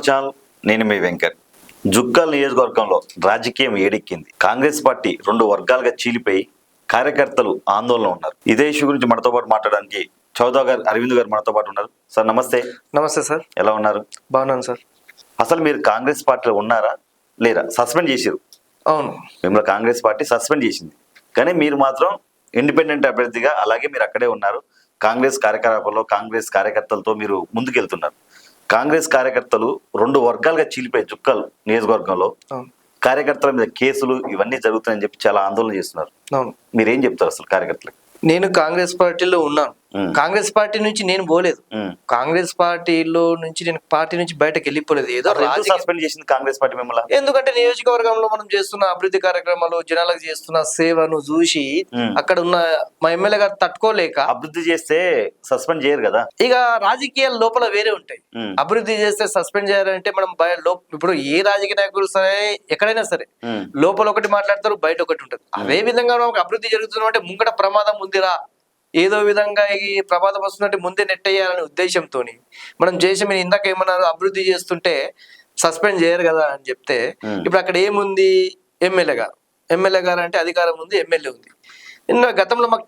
Channel, నేను మీ వెంకట్. జుక్కల్ నియోజకవర్గంలో రాజకీయం ఏడెక్కింది. కాంగ్రెస్ పార్టీ 2 వర్గాలుగా చీలిపోయి కార్యకర్తలు ఆందోళన ఉన్నారు. ఇదే ఇష్యూ గురించి మనతో పాటు మాట్లాడడానికి చౌదరి గారు, అరవింద్ గారు మనతో పాటు ఉన్నారు. సార్ నమస్తే. నమస్తే సార్. ఎలా ఉన్నారు? బాగున్నాను సార్. అసలు మీరు కాంగ్రెస్ పార్టీలో ఉన్నారా లేరా? సస్పెండ్ చేశారు. అవును, మిమ్మల్ని కాంగ్రెస్ పార్టీ సస్పెండ్ చేసింది, కానీ మీరు మాత్రం ఇండిపెండెంట్ అభ్యర్థిగా అలాగే మీరు అక్కడే ఉన్నారు. కాంగ్రెస్ కార్యకలాపాల్లో కాంగ్రెస్ కార్యకర్తలతో మీరు ముందుకెళ్తున్నారు. కాంగ్రెస్ కార్యకర్తలు 2 వర్గాలుగా చీలిపోయి జుక్కల్ నియోజకవర్గంలో కార్యకర్తల మీద కేసులు ఇవన్నీ జరుగుతాయని చెప్పి చాలా ఆందోళన చేస్తున్నారు. మీరేం చెప్తారు అసలు కార్యకర్తలకు? నేను కాంగ్రెస్ పార్టీలో ఉన్నాను. కాంగ్రెస్ పార్టీ నుంచి నేను పోలేదు. కాంగ్రెస్ పార్టీలో నుంచి నేను పార్టీ నుంచి బయటకు వెళ్ళిపోలేదు. ఏదో సస్పెండ్ చేసింది కాంగ్రెస్ పార్టీ మిమ్మల్ని. ఎందుకంటే నియోజకవర్గంలో మనం చేస్తున్న అభివృద్ధి కార్యక్రమాలు, జనాలకు చేస్తున్న సేవను చూసి అక్కడ ఉన్న మా ఎమ్మెల్యే గారు తట్టుకోలేక. అభివృద్ధి చేస్తే సస్పెండ్ చేయరు కదా. ఇక రాజకీయాల లోపల వేరే ఉంటాయి. అభివృద్ధి చేస్తే సస్పెండ్ చేయాలంటే మనం ఇప్పుడు ఏ రాజకీయ నాయకులు సరే ఎక్కడైనా సరే లోపల ఒకటి మాట్లాడతారు, బయట ఒకటి ఉంటుంది. అదే విధంగా మనకు అభివృద్ధి జరుగుతుందంటే ముంగట ప్రమాదం ఉందిరా, ఏదో విధంగా ఈ ప్రమాదం వస్తున్నట్టు ముందే నెట్టేయాలనే ఉద్దేశంతో మనం చేసి, మీరు ఇందాక ఏమన్నారు అభివృద్ధి చేస్తుంటే సస్పెండ్ చేయరు కదా అని చెప్తే, ఇప్పుడు అక్కడ ఏముంది? ఎమ్మెల్యే గారు అంటే అధికారం ఉంది, ఎమ్మెల్యే ఉంది. గతంలో మాకు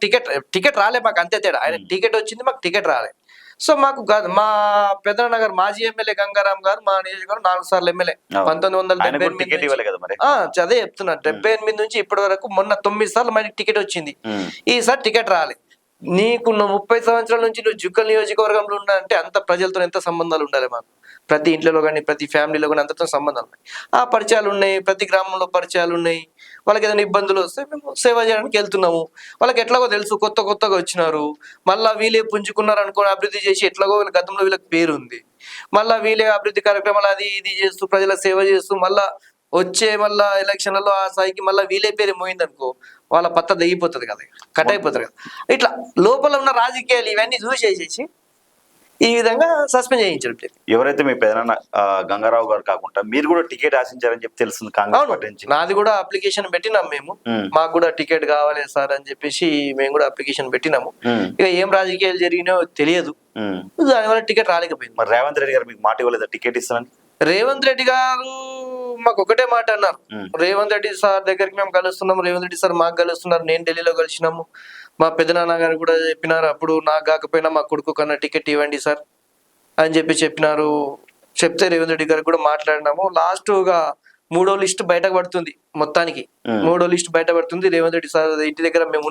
టికెట్ రాలే, మాకు అంతే తేడా. ఆయన టికెట్ వచ్చింది, మాకు టికెట్ రాలే. సో మాకు మా పెద్దనాన్న గారు మాజీ ఎమ్మెల్యే గంగారాం గారు మా నియోజకవర్గం 4 సార్లు ఎమ్మెల్యే. 1978 అదే చెప్తున్నా, 78 నుంచి ఇప్పటి వరకు మొన్న 9 సార్లు మనకి టికెట్ వచ్చింది. ఈసారి టికెట్ రాలే. నీకు 30 సంవత్సరాల నుంచి నువ్వు జుక్కల్ నియోజకవర్గంలో ఉన్నా అంటే అంత ప్రజలతో ఎంత సంబంధాలు ఉండాలి మాకు. ప్రతి ఇంట్లో కానీ ప్రతి ఫ్యామిలీలో కానీ అంతతో సంబంధాలు ఉన్నాయి. ఆ పరిచయాలు ఉన్నాయి, ప్రతి గ్రామంలో పరిచయాలు ఉన్నాయి. వాళ్ళకి ఏదైనా ఇబ్బందులు వస్తే మేము సేవ చేయడానికి వెళ్తున్నాము. వాళ్ళకి ఎట్లాగో తెలుసు, కొత్తగా వచ్చినారు. మళ్ళీ వీళ్ళే పుంజుకున్నారు అనుకో, అభివృద్ధి చేసి ఎట్లాగో వీళ్ళ గతంలో వీళ్ళకి పేరు ఉంది. మళ్ళీ వీళ్ళే అభివృద్ధి కార్యక్రమాలు అది ఇది చేస్తూ ప్రజల సేవ చేస్తూ మళ్ళా ఎలక్షన్లలో ఆ స్థాయికి మళ్ళీ వీళ్ళే పేరు మోయింది అనుకో, వాళ్ళ పత్త దిగిపోతుంది కదా, కట్ అయిపోతుంది కదా. ఇట్లా లోపల ఉన్న రాజకీయాలు ఇవన్నీ చూసేసేసి ఈ విధంగా సస్పెండ్ చేయించడం. ఎవరైతే మీ పెదనాన్న గంగారావు గారు కాకుండా మీరు కూడా టికెట్ ఆశించారని చెప్పి తెలుస్తుంది కాంగ్రెస్ పార్టీ నుంచి. నాది కూడా అప్లికేషన్ పెట్టినాం మేము, మాకు కూడా టికెట్ కావాలి సార్ అని చెప్పేసి మేము కూడా అప్లికేషన్ పెట్టినాము. ఇక ఏం రాజకీయాలు జరిగినాయో తెలియదు, దానివల్ల టికెట్ రాలేకపోయింది. మరి రేవంత్ రెడ్డి గారు మీకు మాట ఇవ్వలేదా టికెట్ ఇస్తానని? రేవంత్ రెడ్డి గారు మాకు ఒకటే మాట అన్నారు. రేవంత్ రెడ్డి సార్ దగ్గరికి మేము కలుస్తున్నాము, రేవంత్ రెడ్డి సార్ మాకు కలుస్తున్నారు. నేను ఢిల్లీలో కలిసినాము. మా పెద్దనాన్న గారు కూడా చెప్పినారు, అప్పుడు నాకు కాకపోయినా మా కొడుకు కన్నా టికెట్ ఇవ్వండి సార్ అని చెప్పినారు. చెప్తే రేవంత్ రెడ్డి గారికి కూడా మాట్లాడినాము. లాస్ట్గా 3వ లిస్ట్ బయటకు పడుతుంది. మొత్తానికి 3వ లిస్ట్ బయట పడుతుంది. రేవంత్ రెడ్డి సార్ ఇంటి దగ్గర మేము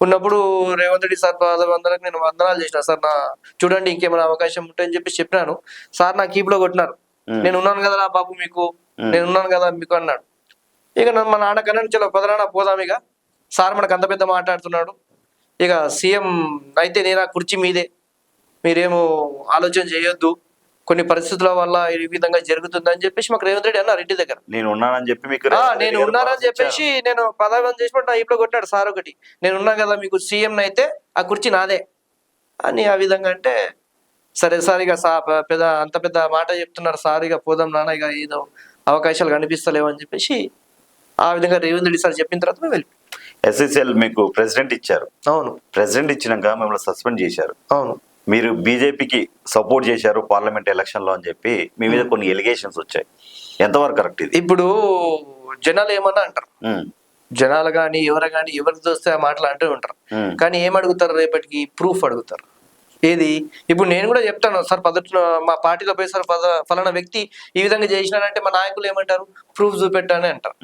ఉన్నప్పుడు రేవంత్ రెడ్డి సార్ పాదవందనకు నేను వందనాలు చేసిన. సార్ నా చూడండి ఇంకేమైనా అవకాశం ఉంటాయని చెప్పినాను. సార్ నా కీపులో కొట్టినారు. నేను ఉన్నాను కదా నా బాబు మీకు, నేను ఉన్నాను కదా మీకు అన్నాడు. ఇక మా నాన్న కన్నా చలో పదనాన్న పోదాం, ఇక సార్ మనకు అంత పెద్ద మాట్లాడుతున్నాడు, ఇక సీఎం అయితే నేను ఆ కుర్చీ మీదే, మీరేమో ఆలోచన చేయొద్దు, కొన్ని పరిస్థితుల వల్ల ఈ విధంగా జరుగుతుందని చెప్పేసి మాకు రేవంత్ రెడ్డి అన్నారు ఇంటి దగ్గర. నేను ఉన్నానని చెప్పి నేను ఉన్నానని చెప్పేసి నేను పదవి చేసినట్టు నా ఇప్పుడు కొట్టాడు సార్ ఒకటి. నేను ఉన్నా కదా మీకు సీఎం అయితే ఆ కుర్చీ నాదే అని ఆ విధంగా అంటే, సరే సార్ ఇక అంత పెద్ద మాట చెప్తున్నారు సార్, ఇక పోదాం నాన్న, ఇక ఏదో అవకాశాలు కనిపిస్తలేవు అని చెప్పేసి ఆ విధంగా రేవంత్ రెడ్డి సార్ చెప్పిన తర్వాత మేము వెళ్ళి ఎస్ఎస్ఎల్ మీకు ప్రెసిడెంట్ ఇచ్చారు. అవును, ప్రెసిడెంట్ ఇచ్చినాక మిమ్మల్ని సస్పెండ్ చేశారు. అవును, మీరు బీజేపీకి సపోర్ట్ చేశారు పార్లమెంట్ ఎలక్షన్ లో అని చెప్పి మీ మీద కొన్ని ఎలిగేషన్స్ వచ్చాయి. ఎంతవరకు కరెక్ట్ ఇది? ఇప్పుడు జనాలు ఏమన్నా అంటారు, జనాలు కానీ ఎవరికి చూస్తే ఆ మాటలు అంటూ ఉంటారు. కానీ ఏమడుగుతారు? రేపటికి ప్రూఫ్ అడుగుతారు. ఏది? ఇప్పుడు నేను కూడా చెప్తాను సార్, మా పార్టీలో పోయి సార్ ఫలానా వ్యక్తి ఈ విధంగా చేసినాడంటే మా నాయకులు ఏమంటారు? ప్రూఫ్ చూపెట్టాలని అంటారు.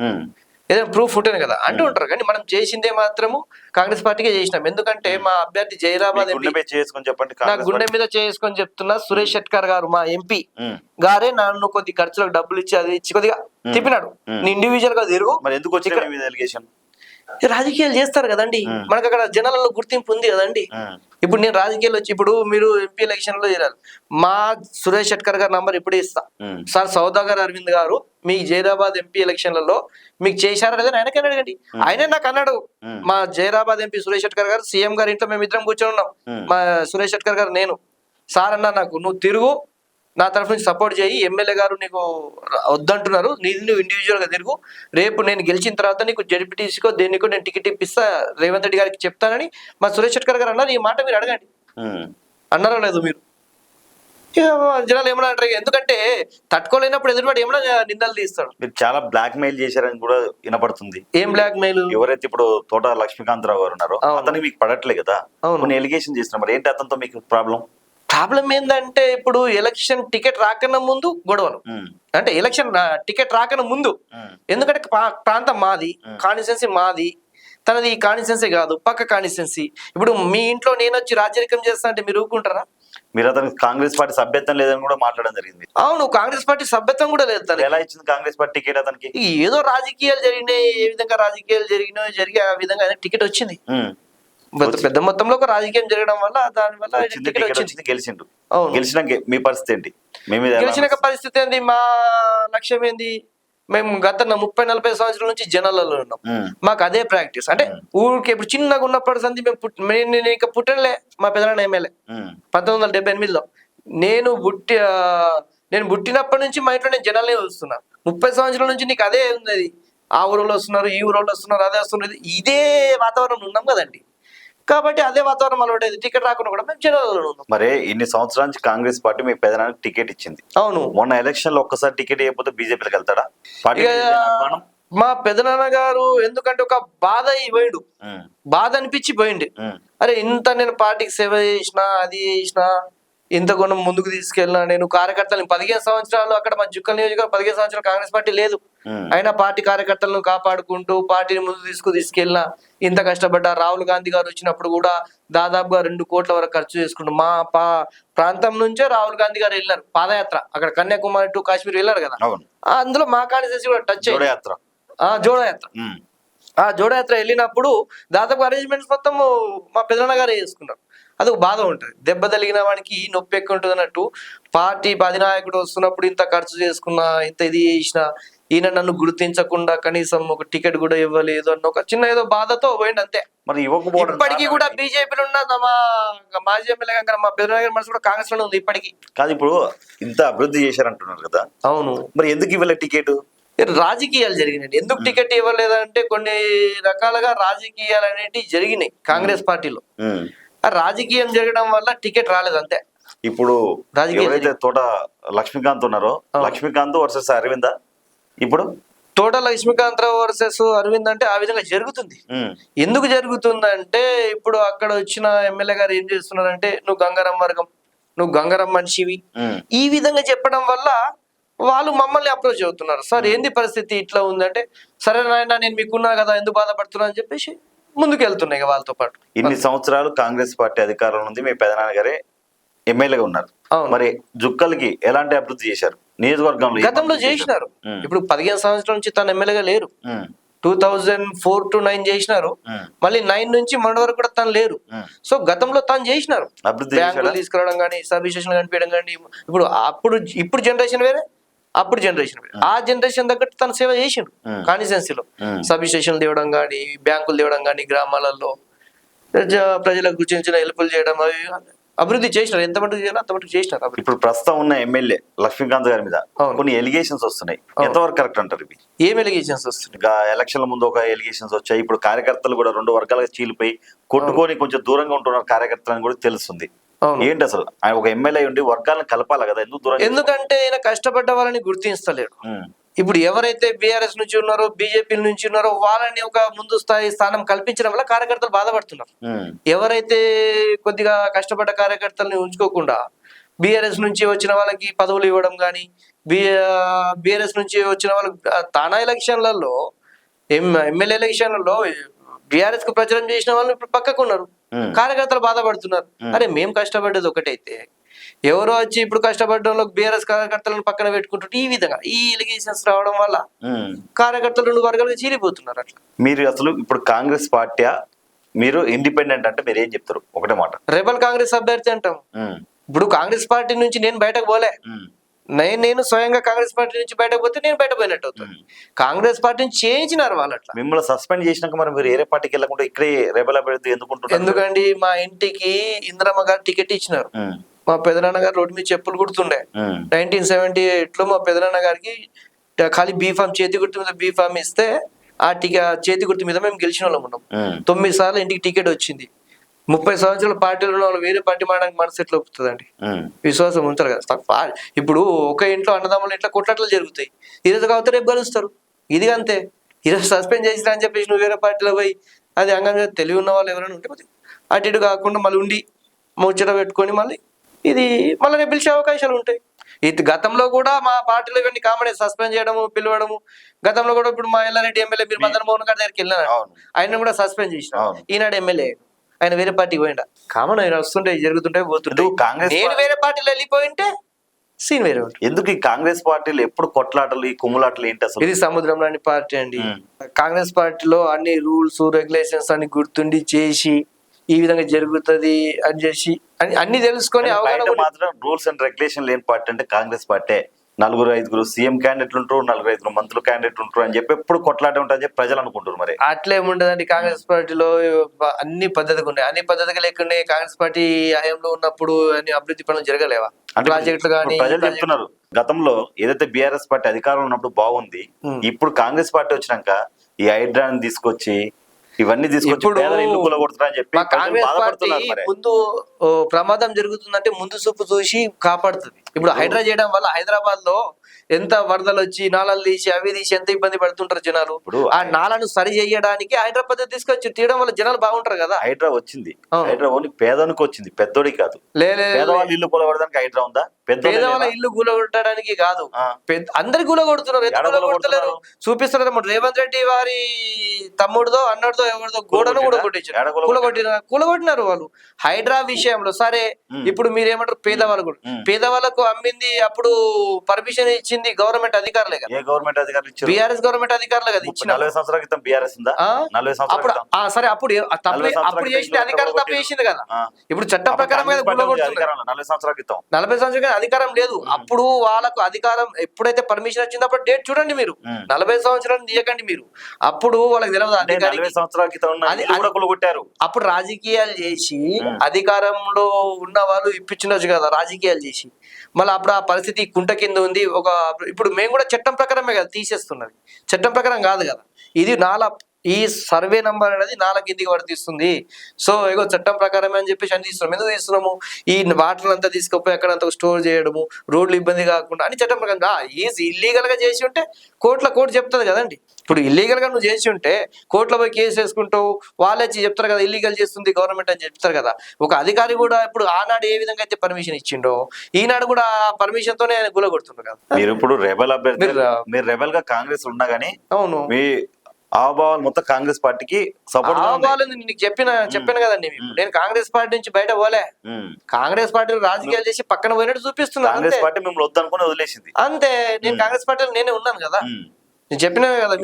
ఏదైనా ప్రూఫ్ ఉంటేనే కదా అంటూ ఉంటారు. కానీ మనం చేసిందే మాత్రము కాంగ్రెస్ పార్టీకే చేసినాం. ఎందుకంటే మా అభ్యర్థి జైరాబాద్ నా గుండె మీద చేసుకొని చెప్తున్నా, సురేష్ షెట్కర్ గారు మా ఎంపీ గారే నన్ను కొద్ది ఖర్చులకు డబ్బులు ఇచ్చి అది ఇచ్చి కొద్దిగా తిప్పినాడు. నీ ఇండివిజువల్ గా తిరుగు. మరి ఎందుకు వచ్చి రాజకీయాలు చేస్తారు కదండి, మనకు అక్కడ జనాలలో గుర్తింపు ఉంది కదండి. ఇప్పుడు నేను రాజకీయాలు వచ్చి, ఇప్పుడు మీరు ఎంపీ ఎలక్షన్ లో చేరారు, మా సురేష్ షెట్కర్ గారి నంబర్ ఇప్పుడే ఇస్తా. సార్ సౌదాగర్ అరవింద్ గారు మీ జైరాబాద్ ఎంపీ ఎలక్షన్లలో మీకు చేశారా లేదా ఆయనకని అడగండి. ఆయనే నాకు అన్నాడు, మా జైరాబాద్ ఎంపీ సురేష్ షెట్కర్ గారు సీఎం గారి ఇంట్లో మేము ఇద్దరం కూర్చొని ఉన్నాం. మా సురేష్ షెట్కర్ గారు నేను, సార్ అన్నా నాకు నువ్వు తిరుగు, నా తరఫు నుంచి సపోర్ట్ చేయి, ఎమ్మెల్యే గారు నీకు వద్దంటున్నారు, నీది నువ్వు ఇండివిజువల్ గా తిరుగు, రేపు నేను గెలిచిన తర్వాత నీకు జడ్పీటీసీకో దేనికో నేను టికెట్ ఇప్పిస్తా, రేవంత్ రెడ్డి గారికి చెప్తానని మా సురేష్ షెట్కర్ గారు అన్నారు. ఈ మాట మీరు అడగండి. అన్నారా లేదు మీరు? ఇక జనాలు ఏమన్నా అంటారు, ఎందుకంటే తట్టుకోలేనప్పుడు ఎదురువాడు ఏమన్నా నిందలు తీస్తాడు. మీరు చాలా బ్లాక్ మెయిల్ చేశారని కూడా వినపడుతుంది. ఏం బ్లాక్ మెయిల్? ఎవరైతే ఇప్పుడు తోట లక్ష్మీకాంతరావు గారు ఉన్నారో అవును. అతనికి మీకు పడట్లే కదా, అవును. కొన్ని ఎలిగేషన్ చేసిన మరి ఏంటి అతనితో మీకు ప్రాబ్లం? ప్రాబ్లం ఏంటంటే ఇప్పుడు ఎలక్షన్ టికెట్ రాకన్నా ముందు గొడవలు, అంటే ఎలక్షన్ టికెట్ రాకన్నా ముందు. ఎందుకంటే ప్రాంతం మాది, కాన్స్టిట్యున్సీ మాది, తనది ఈ కాన్స్టిట్యున్సీ కాదు పక్క కాన్స్టిట్యున్సీ. ఇప్పుడు మీ ఇంట్లో నేను వచ్చి రాజరికం చేస్తా అంటే మీరు ఊరుకుంటారా? మీరు అతనికి కాంగ్రెస్ పార్టీ సభ్యత్వం లేదని కూడా మాట్లాడడం జరిగింది. అవును, కాంగ్రెస్ పార్టీ సభ్యత్వం కూడా లేదు తనకి. ఎలా ఇచ్చింది కాంగ్రెస్ పార్టీ టికెట్ అతనికి? ఏదో రాజకీయాలు జరిగినాయి, ఏ విధంగా రాజకీయాలు జరిగి ఆ విధంగా టికెట్ వచ్చింది. పెద్ద మొత్తంలో ఒక రాజకీయం జరగడం వల్ల దాని వల్ల టికెట్ వచ్చింది, గెలిచిండు. అవును. గెలిచినాక మీ పరిస్థితి ఏంటి? గెలిచినాక పరిస్థితి ఏంది? మా లక్ష్యం ఏంది? మేము గత 30-40 సంవత్సరాల నుంచి జనాలలో ఉన్నాం. మాకు అదే ప్రాక్టీస్. అంటే ఊరికి ఇప్పుడు చిన్నగా ఉన్నప్పటి సంది నేను ఇంకా పుట్టలే, మా పెదనాన్న ఎమ్మెల్యే 1978లో. నేను పుట్టినప్పటి నుంచి మా ఇంట్లో నేను జనాలనే చూస్తున్నా. 30 సంవత్సరాల నుంచి నీకు అదే ఉంది. ఆ ఊరోళ్ళు వస్తున్నారు, ఈ ఊరోళ్ళు వస్తున్నారు, అదే వస్తున్నది, ఇదే వాతావరణం ఉన్నాం కదండి. కాబట్టి అదే వాతావరణం అలవాటైంది. టికెట్ రాకుండా కూడా మేము జనాలలో ఉన్నాం. మరి ఇన్ని సంవత్సరాల నుంచి కాంగ్రెస్ పార్టీ మీ పెదనానికి టికెట్ ఇచ్చింది. అవును. మొన్న ఎలక్షన్ లో ఒక్కసారి టికెట్ ఇవ్వకపోతే బీజేపీకి వెళ్తాడా? పార్టీ మా పెదనాన్న గారు ఎందుకంటే ఒక బాధ పోయిండు, బాధ అనిపించి పోయిండు. అరే ఇంత నేను పార్టీకి సేవ చేసిన, అది చేసిన, ఇంత గుణం ముందుకు తీసుకెళ్ళినా, నేను కార్యకర్తలను 15 సంవత్సరాలు అక్కడ మా జుక్కల్ నియోజకవర్గం 15 సంవత్సరాలు కాంగ్రెస్ పార్టీ లేదు, అయినా పార్టీ కార్యకర్తలను కాపాడుకుంటూ పార్టీని ముందు తీసుకెళ్ళినా, ఇంత కష్టపడ్డా. రాహుల్ గాంధీ గారు వచ్చినప్పుడు కూడా దాదాపుగా 2 కోట్ల వరకు ఖర్చు చేసుకుంటూ మా ప్రాంతం నుంచే రాహుల్ గాంధీ గారు వెళ్ళినారు పాదయాత్ర, అక్కడ కన్యాకుమారి టు కాశ్మీర్ వెళ్ళారు కదా, అందులో మా కాన్స్టిట్యూన్సీ కూడా టచ్ అయ్యింది. జోడయాత్ర. ఆ జోడయాత్ర వెళ్ళినప్పుడు దాదాపు అరేంజ్మెంట్స్ మొత్తం మా పెదనాన్న గారే చేసుకున్నారు. అది ఒక బాధ ఉంటుంది. దెబ్బ తగిలిన వాడికి నొప్పి ఎక్కువ ఉంటుంది అన్నట్టు, పార్టీ అధినాయకుడు వస్తున్నప్పుడు ఇంత ఖర్చు చేసుకున్నా, ఇంత ఇది చేసినా, ఈయన నన్ను గుర్తించకుండా కనీసం ఒక టికెట్ కూడా ఇవ్వలేదు అన్న ఒక చిన్న ఏదో బాధతో పోయింది అంతే. మరి ఇవ్వకపోవడం ఇప్పటికీ కూడా బీజేపీలో ఉన్న మా మాజీ ఎమ్మెల్యే మా పెదనాన్న మనసు కూడా కాంగ్రెస్ లో ఉంది ఇప్పటికీ. కాదు, ఇప్పుడు ఇంత అభివృద్ధి చేశారంటున్నారు కదా. అవును. మరి ఎందుకు ఇవ్వలే టికెట్? రాజకీయాలు జరిగినాయి. ఎందుకు టికెట్ ఇవ్వలేదంటే కొన్ని రకాలుగా రాజకీయాలు అనేవి జరిగినాయి కాంగ్రెస్ పార్టీలో. ఆ రాజకీయం జరగడం వల్ల టికెట్ రాలేదు అంతే. ఇప్పుడు ఎవరైతే తోట లక్ష్మీకాంత్ ఉన్నారో, లక్ష్మీకాంత్ వర్సెస్ అరవిందా? ఇప్పుడు తోట లక్ష్మీకాంతరావు వర్సెస్ అరవింద్ అంటే ఆ విధంగా జరుగుతుంది. ఎందుకు జరుగుతుందంటే ఇప్పుడు అక్కడ వచ్చిన ఎమ్మెల్యే గారు ఏం చేస్తున్నారంటే, నువ్వు గంగారం వర్గం, నువ్వు గంగారం మనిషివి, ఈ విధంగా చెప్పడం వల్ల వాళ్ళు మమ్మల్ని అప్రోచ్ అవుతున్నారు. సార్ ఏంది పరిస్థితి ఇట్లా ఉందంటే, సరే నాయన నేను మీకున్నా కదా, ఎందుకు బాధపడుతున్నా అని చెప్పేసి ముందుకు వెళ్తున్నాయి వాళ్ళతో పాటు. ఇన్ని సంవత్సరాలు కాంగ్రెస్ పార్టీ అధికారంలో ఉంది, మీ పెదనాన్న గారే ఎమ్మెల్యేగా ఉన్నారు. మరి జుక్కలకి ఎలాంటి అభివృద్ధి చేశారు నియోజకవర్గంలో? గతంలో చేసినారు. ఇప్పుడు 15 సంవత్సరాల నుంచి తన ఎమ్మెల్యేగా లేరు. 2004 to 9 చేసినారు, మళ్ళీ 9 నుంచి మొన్నటి వరకు కూడా తను లేరు. సో గతంలో తను చేసినారు, బ్యాంకులు తీసుకురావడం కానీ, సబ్ స్టేషన్ కనిపించడం కానీ. ఇప్పుడు జనరేషన్ వేరే, అప్పుడు జనరేషన్ వేరే. ఆ జనరేషన్ తగ్గట్టు తన సేవ చేసిండు కాన్స్టిట్యున్సీలో. సబ్ స్టేషన్లు తేవడం కానీ, బ్యాంకులు తేవడం కానీ, గ్రామాలలో ప్రజలకు చిన్న చిన్న హెల్ప్లు చేయడం, అవి అభివృద్ధి చేసినారు. ఎంత మటుకు చేయాలో అంత మటుకు చేసినారు. ఇప్పుడు ప్రస్తుతం ఉన్న ఎమ్మెల్యే లక్ష్మీకాంత్ గారి మీద కొన్ని ఎలిగేషన్స్ వస్తున్నాయి, ఎంతవరకు కరెక్ట్ అంటారు ఇవి? ఏం ఎలిగేషన్స్ వస్తున్నాయి? ఎలక్షన్ల ముందు ఒక ఎలిగేషన్స్ వచ్చాయి, ఇప్పుడు కార్యకర్తలు కూడా 2 వర్గాలుగా చీలిపోయి కొట్టుకొని కొంచెం దూరంగా ఉంటున్నారు కార్యకర్తలని కూడా తెలుస్తుంది. ఏంటి అసలు ఆయన ఒక ఎమ్మెల్యే ఉండి వర్గాలను కలపాలి కదా, ఎందుకు దూరం? ఎందుకంటే ఆయన కష్టపడ్డ వాళ్ళని గుర్తించలేడు. ఇప్పుడు ఎవరైతే బీఆర్ఎస్ నుంచి ఉన్నారో, బీజేపీ నుంచి ఉన్నారో, వాళ్ళని ఒక ముందు స్థానం కల్పించడం వల్ల కార్యకర్తలు బాధపడుతున్నారు. ఎవరైతే కొద్దిగా కష్టపడ్డ కార్యకర్తల్ని ఉంచుకోకుండా బీఆర్ఎస్ నుంచి వచ్చిన వాళ్ళకి పదవులు ఇవ్వడం కానీ, బీఆర్ఎస్ నుంచి వచ్చిన వాళ్ళకి తానా ఎలక్షన్లలో, ఎమ్మెల్యే ఎలక్షన్లలో బీఆర్ఎస్ కు ప్రచారం చేసిన వాళ్ళు ఇప్పుడు పక్కకు ఉన్నారు, కార్యకర్తలు బాధపడుతున్నారు. అరే మేము కష్టపడ్డది ఒకటైతే ఎవరో వచ్చి ఇప్పుడు కష్టపడడంలో బీఆర్ఎస్ కార్యకర్తలను పక్కన పెట్టుకుంటుంటే ఈ విధంగా ఈ ఎలిగేషన్స్ రావడం వల్ల కార్యకర్తలు 2 వర్గాలుగా చీలిపోతున్నారు. అట్లా మీరు అసలు ఇప్పుడు కాంగ్రెస్ పార్టీ, మీరు ఇండిపెండెంట్ అంటే మీరు ఏం చెప్తారు? ఒకటే మాట, రెబల్ కాంగ్రెస్ అభ్యర్థి అంటాం. ఇప్పుడు కాంగ్రెస్ పార్టీ నుంచి నేను బయటకు పోలే, నేను స్వయంగా కాంగ్రెస్ పార్టీ నుంచి బయటకు పోతే నేను బయట పోయినట్టు అవుతుంది. కాంగ్రెస్ పార్టీని చేయించినారు వాళ్ళు. అట్లా మిమ్మల్ని సస్పెండ్ చేసినాక మరి మీరు వేరే పార్టీకి వెళ్ళకుండా ఇక్కడే రెబల్ అభ్యర్థి ఎందుకుంటున్నారు? ఎందుకండి మా ఇంటికి ఇందిరమ్మ గారు టికెట్ ఇచ్చినారు. మా పెదనాన్న గారు రోడ్డు మీద చెప్పులు కుడుతుండే. 1978లో మా పెదనాన్న గారికి ఖాళీ బీఫామ్, చేతి గుర్తు మీద బీఫామ్ ఇస్తే ఆ చేతి గుర్తు మీద మేము గెలిచిన వాళ్ళం ఉన్నాం. 9 సార్లు ఇంటికి టికెట్ వచ్చింది. 30 సంవత్సరాల పార్టీలో ఉన్న వాళ్ళు వేరే పార్టీ మారడానికి మనసు ఎట్లా ఒప్పుతుందండి? విశ్వాసం ఉంటారు కదా. ఇప్పుడు ఒక ఇంట్లో అన్నదమ్ముల ఇంట్లో కొట్లాట్లు జరుగుతాయి, ఈరోజు కాబట్టి రేపు కలుస్తారు. ఇది అంతే. ఈరోజు సస్పెండ్ చేసినా అని చెప్పేసి నువ్వు వేరే పార్టీలో పోయి అది అంగంగా తెలివి ఉన్న వాళ్ళు ఎవరైనా ఉంటే కొద్దిగా అటు ఇటు కాకుండా మళ్ళీ ఉండి ముచ్చట పెట్టుకొని మళ్ళీ మళ్ళీ పిలిచే అవకాశాలు ఉంటాయి. ఇది గతంలో కూడా మా పార్టీలో ఇవన్నీ కామనే, సస్పెండ్ చేయడము పిలవడము. గతంలో కూడా ఇప్పుడు మా ఎల్లారెడ్డి ఎమ్మెల్యే మీరు మదన్ మోహన్ గారి దగ్గరికి వెళ్ళినారు, ఆయన కూడా సస్పెండ్ చేసిన. ఈనాడు ఎమ్మెల్యే ఆయన వేరే పార్టీకి పోయిండా. కామన్ ఆయన వస్తుంటాయి, జరుగుతుంటాయి, పోతుంటాయి. కాంగ్రెస్ నేను వేరే పార్టీలో వెళ్ళిపోయింటే సీన్ వేరే ఉంటుంది. ఎందుకు ఈ కాంగ్రెస్ పార్టీలు ఎప్పుడు కొట్లాటలు ఈ కుమ్ములాటలు ఏంటి అసలు? ఇది సముద్రంలోని పార్టీ అండి. కాంగ్రెస్ పార్టీలో అన్ని రూల్స్ రెగ్యులేషన్స్ అన్ని గుర్తుండి చేసి ఈ విధంగా జరుగుతుంది అని చేసి అన్ని తెలుసుకొని బయట మాత్రం రూల్స్ అండ్ రెగ్యులేషన్ లేని పార్టీ అంటే కాంగ్రెస్ పార్టీ. 4-5 సీఎం క్యాండిడేట్లు ఉంటారు, 4-5 మంత్రులు క్యాండిడేట్లు ఉంటారు అని చెప్పి ఎప్పుడు కొట్లాటే ఉంటారని చెప్పి ప్రజలు అనుకుంటారు. మరి అట్లేముండదండి. కాంగ్రెస్ పార్టీలో అన్ని పద్ధతిగా ఉన్నాయి. అన్ని పద్ధతిగా లేకుండా కాంగ్రెస్ పార్టీ హయాంలో ఉన్నప్పుడు అన్ని అభివృద్ధి పనులు జరగలేవా? ప్రాజెక్టులు కానీ ప్రజలు చెప్తున్నారు గతంలో ఏదైతే బీఆర్ఎస్ పార్టీ అధికారంలో ఉన్నప్పుడు బాగుంది, ఇప్పుడు కాంగ్రెస్ పార్టీ వచ్చినాక ఈ హైడ్రాని తీసుకొచ్చి ఇవన్నీ తీసుకొచ్చి ఇల్లు కూలగొడుతున్నారని చెప్పి కాంగ్రెస్ పార్టీ ముందు ప్రమాదం జరుగుతుందంటే ముందు చూపు చూసి కాపాడుతుంది. ఇప్పుడు హైడ్రా చేయడం వల్ల హైదరాబాద్ లో ఎంత వరదలు వచ్చి నాళాలు తీసి అవి తీసి ఎంత ఇబ్బంది పడుతుంటారు జనాలు. ఆ నాళాలను సరి చేయడానికి హైడ్రా పద్ధతి తీసుకొచ్చి తీయడం వల్ల జనాలు బాగుంటారు కదా. హైడ్రా వచ్చింది, హైడ్రా ఓన్లీ పేదనికి వచ్చింది, పెద్దోడికి కాదు. పేదవాళ్ళు ఇల్లు కూలగొడడానికి హైడ్రా ఉందా? పేదవాళ్ళ ఇల్లు కూలగొట్టడానికి కాదు, అందరు కూలగొడుతున్నారు. కొడతలేరు చూపిస్తున్నారు. రేవంత్ రెడ్డి వారి తమ్ముడిదో అన్నడిదో ఎవరిదో గోడను కూడా కొట్టించారు, కూలగొట్టినారు వాళ్ళు హైడ్రా విషయంలో. సరే ఇప్పుడు మీరేమంటారు, పేదవాళ్ళు కూడా పేదవాళ్ళకు అమ్మింది అప్పుడు పర్మిషన్ ఇచ్చింది గవర్నమెంట్ అధికారులే కదా. ఏ గవర్నమెంట్ అధికారులు ఇచ్చారు? బీఆర్ఎస్ గవర్నమెంట్ అధికారులే కదా ఇచ్చిన. 40 సంవత్సరాల క్రితం బీఆర్ఎస్ ఉందా? 40 అప్పుడు సరే అప్పుడు చేసిన అధికారం తప్పు చేసింది కదా. ఇప్పుడు చట్టం ప్రకారం 40 సంవత్సరాల క్రితం 40 సంవత్సరాల అధికారం లేదు. అప్పుడు వాళ్ళకు అధికారం ఎప్పుడైతే పర్మిషన్ వచ్చిందో అప్పుడు డేట్ చూడండి మీరు. 40 సంవత్సరాలు తీయకండి మీరు. అప్పుడు వాళ్ళకి తెలియదు 40 సంవత్సరాల క్రితం కొట్టారు. అప్పుడు రాజకీయాలు చేసి అధికారంలో ఉన్న వాళ్ళు ఇప్పించినచ్చు కదా రాజకీయాలు చేసి. మళ్ళీ అప్పుడు ఆ పరిస్థితి కుంట కింద ఉంది. ఇప్పుడు మేము కూడా చట్టం ప్రకారమే కదా తీసేస్తున్నది, చట్టం ప్రకారం కాదు కదా. ఇది ఈ సర్వే నంబర్ అనేది 4 కిందికి వర్తిస్తుంది. సో ఏగో చట్టం ప్రకారమే అని చెప్పేసి అని తీస్తున్నాం. ఎందుకు తీస్తున్నాము? ఈ వాటర్ అంతా తీసుకుపోయి అక్కడంతా స్టోర్ చేయడము, రోడ్లు ఇబ్బంది కాకుండా అని చట్టం ప్రకారం. ఇల్లీగల్ గా చేసి ఉంటే కోర్టు చెప్తుంది కదండి. ఇప్పుడు ఇల్లీగల్ గా నువ్వు చేసి ఉంటే కోర్టులో పోయి కేసు వేసుకుంటావు, వాళ్ళే చెప్తారు కదా ఇల్లీగల్ చేస్తుంది గవర్నమెంట్ అని చెప్తారు కదా. ఒక అధికారి కూడా ఇప్పుడు ఆనాడు ఏ విధంగా అయితే పర్మిషన్ ఇచ్చిండో ఈనాడు కూడా పర్మిషన్ తోనే ఆయన గులగొడుతుండ్రు కదా. మీరు ఇప్పుడు రెబల్ అభ్యర్థి, మీరు రెబల్ గా కాంగ్రెస్ ఉన్నా గానీ అవును మీ ఆభావాలు మొత్తం కాంగ్రెస్ పార్టీకి సపోర్ట్. నీకు చెప్పాను కదండి. నేను కాంగ్రెస్ పార్టీ నుంచి బయట పోలే, కాంగ్రెస్ పార్టీలో రాజకీయాలు చేసి పక్కన పోయినట్టు చూపిస్తున్నా. కాంగ్రెస్ పార్టీ మిమ్మల్ని వద్దనుకుని వదిలేసింది అంతే. నేను కాంగ్రెస్ పార్టీలో నేనే ఉన్నాను కదా. నేను చెప్పినా కదా,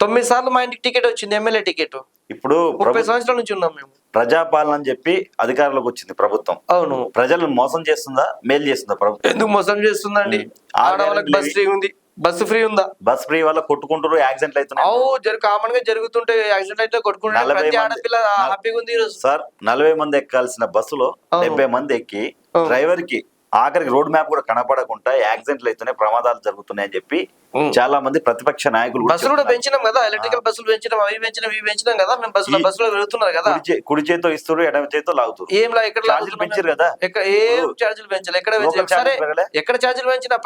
9 సార్లు మా ఇంటికి టికెట్ వచ్చింది, ఎమ్మెల్యే టికెట్. ఇప్పుడు 30 సంవత్సరాల నుంచి ఉన్నాం మేము. ప్రజాపాలన అని చెప్పి అధికారంలోకి వచ్చింది ప్రభుత్వం. అవును. ప్రజలను మోసం చేస్తుందా, మేలు చేస్తుందా ప్రభుత్వం? ఎందుకు మోసం చేస్తుందండి? ఆడవాళ్ళకి బస్ ఫ్రీ ఉంది, బస్సు ఫ్రీ ఉందా? బస్ ఫ్రీ వల్ల కొట్టుకుంటారు, యాక్సిడెంట్లు అవుతున్నాయి. కామన్ గా జరుగుతుంటే యాక్సిడెంట్ అయితే కొట్టుకుంటారు. ఆడపిల్ల హ్యాపీగా ఉంది సార్. 40 మంది ఎక్కాల్సిన బస్సులో 70 మంది ఎక్కి డ్రైవర్ కి ఆఖరికి రోడ్ మ్యాప్ కూడా కనపడకుండా యాక్సిడెంట్లు అయితున్నాయి, ప్రమాదాలు జరుగుతున్నాయి అని చెప్పి చాలా మంది ప్రతిపక్ష నాయకులు. బస్సులు కూడా పెంచినాం కదా, ఎలక్ట్రికల్ బస్సులు పెంచినాం, అవి పెంచినాం కదా. మేము బస్సులో వెళ్తున్నారు కదా. కుడి చేతితో ఇస్తారు, ఎడమ చేతితో లాగుతారు. ఏం ఎక్కడ ఛార్జీలు పెంచారు కదా. ఏం ఛార్జీలు పెంచాలి? ఎక్కడ ఛార్జీలు పెంచినా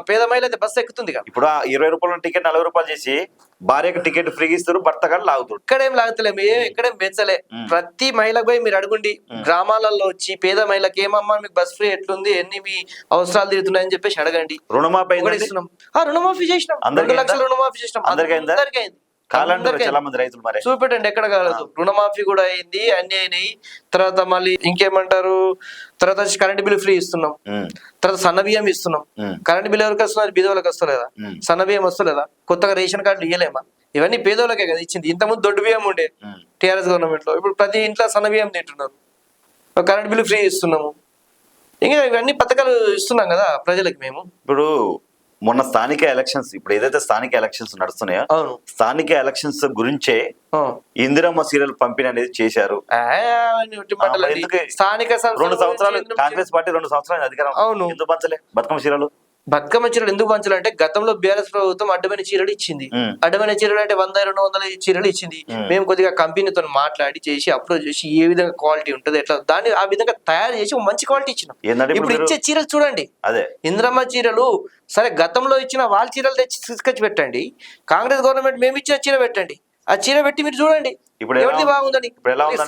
పేద మహిళ అయితే బస్సు ఎక్కుతుంది కదా. ఇప్పుడు 20 రూపాయల టికెట్ 40 రూపాయలు చేసి భార్యకి టికెట్ ఫ్రీ ఇస్తారు, భర్త కానీ లాగుతారు. ఇక్కడేం లాగుతలేము, ఎక్కడేం పెంచలే. ప్రతి మహిళకు పోయి మీరు అడుగుండి, గ్రామాలలో వచ్చి పేద మహిళకి ఏమమ్మా మీకు బస్ ఫ్రీ ఎట్లుంది, ఎన్ని మీ అవసరాలు తీరుతున్నాయని చెప్పేసి అడగండి. రుణమాఫీ రుణమాఫీ చేసినాం, 2 లక్షల రుణమాఫీ చేసినాం. అందరికీ చూపెట్టండి ఎక్కడ కాలేదు. రుణమాఫీ కూడా అయింది, అన్ని అయినాయి. తర్వాత మళ్ళీ ఇంకేమంటారు, తర్వాత కరెంట్ బిల్లు ఫ్రీ ఇస్తున్నాం, తర్వాత సన్న బియ్యం ఇస్తున్నాం. కరెంట్ బిల్లు ఎవరికి వస్తున్నారు? బీదోళ్ళకి వస్తలేదా? సన్న బియ్యం వస్తలేదా? కొత్తగా రేషన్ కార్డులు ఇవ్వలేమా? ఇవన్నీ పేదోళ్ళకే కదా ఇచ్చింది. ఇంతకుముందు దొడ్డు బియ్యం ఉండే టీఆర్ఎస్ గవర్నమెంట్ లో, ఇప్పుడు ప్రతి ఇంట్లో సన్న బియ్యం తింటున్నారు. కరెంట్ బిల్లు ఫ్రీ ఇస్తున్నాము. ఇంకా ఇవన్నీ పథకాలు ఇస్తున్నాం కదా ప్రజలకి మేము. ఇప్పుడు మొన్న స్థానిక ఎలక్షన్స్, ఇప్పుడు ఏదైతే స్థానిక ఎలక్షన్స్ నడుస్తున్నాయో స్థానిక ఎలక్షన్స్ గురించే ఇందిరమ్మ సీరియల్ పంపిణీ అనేది చేశారు. 2 సంవత్సరాలు కాంగ్రెస్ పార్టీ 2 సంవత్సరాలు అధికారం. ఎందుకు పంచలే బతుకమ్మ సీరియల్? బతుకమ్మ చీరలు ఎందుకు పంచాలంటే గతంలో బీఆర్ఎస్ ప్రభుత్వం అడ్డమైన చీరలు ఇచ్చింది. అడ్డమైన చీరలు అంటే 100-200 చీరలు ఇచ్చింది. మేము కొద్దిగా కంపెనీతో మాట్లాడి చేసి అప్రోచ్ చేసి ఏ విధంగా క్వాలిటీ ఉంటుంది ఎట్లా దాన్ని ఆ విధంగా తయారు చేసి ఒక మంచి క్వాలిటీ ఇచ్చినాం. ఇప్పుడు ఇచ్చే చీరలు చూడండి, అదే ఇంద్రమ్మ చీరలు సరే గతంలో ఇచ్చిన వాళ్ళ చీరలు తెచ్చి తీసుకొచ్చి పెట్టండి, కాంగ్రెస్ గవర్నమెంట్ మేము ఇచ్చిన చీర పెట్టండి, ఆ చీర పెట్టి మీరు చూడండి ఇప్పుడు ఎవరిది బాగుందని.